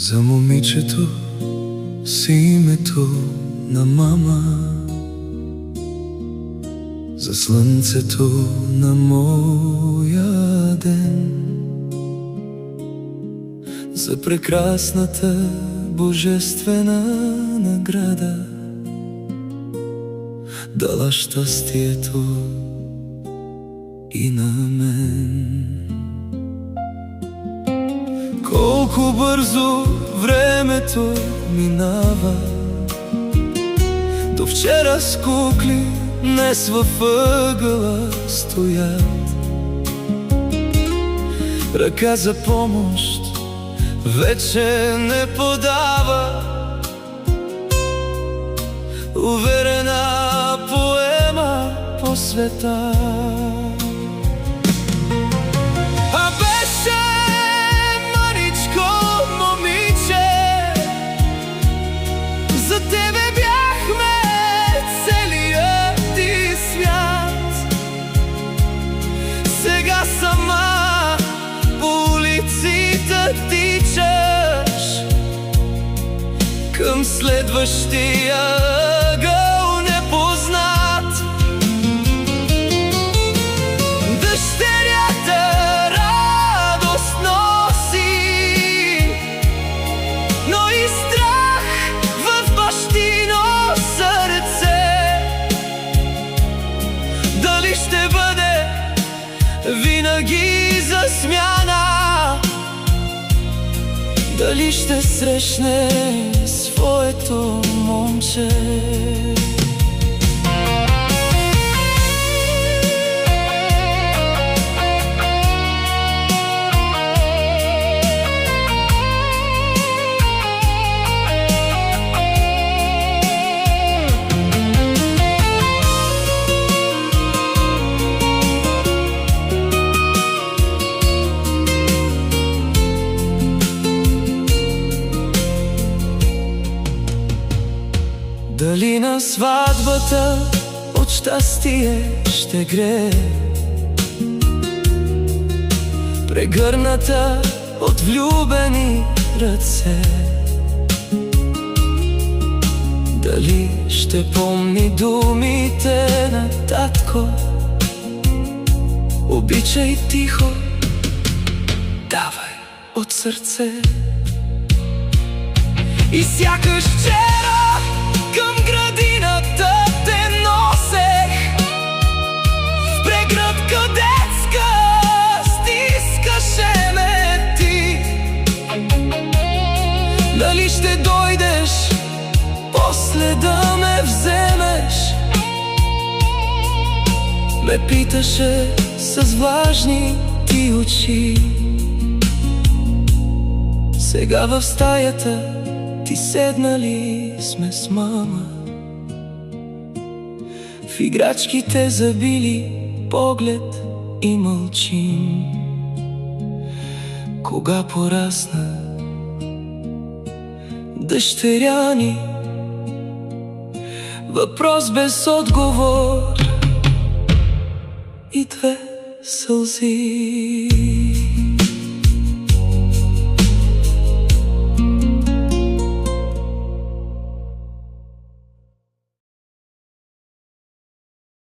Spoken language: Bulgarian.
За момичето с името на мама, за слънцето на моя ден, за прекрасната божествена награда, дала щастието и на мен. Колко бързо времето минава, до вчера с кукли днес във ъгъла стоят. Ръка за помощ вече не подава, уверена поема по света. А беше мъничко момиче, за тебе бяхме целият ти свят. Сега сама по улиците тичаш към следващия ъгъл непознат. Дъщерята радост носи, но и страх в бащино сърце. Дали ще бъде винаги за смяна, дали ще срещне своето момче. Дали на сватбата от щастие ще грее, прегърната от влюбени ръце? Дали ще помни думите на татко: обичай тихо, давай от сърце? И сякаш вчера към градината те носех, в прегръдка детска стискаше ме ти. Дали ще дойдеш после да ме вземеш? Ме питаше с влажни ти очи. Сега в стаята ти седнали сме с мама, в играчките забили поглед и мълчим. Кога порасна дъщеря ни? Въпрос без отговор и две сълзи.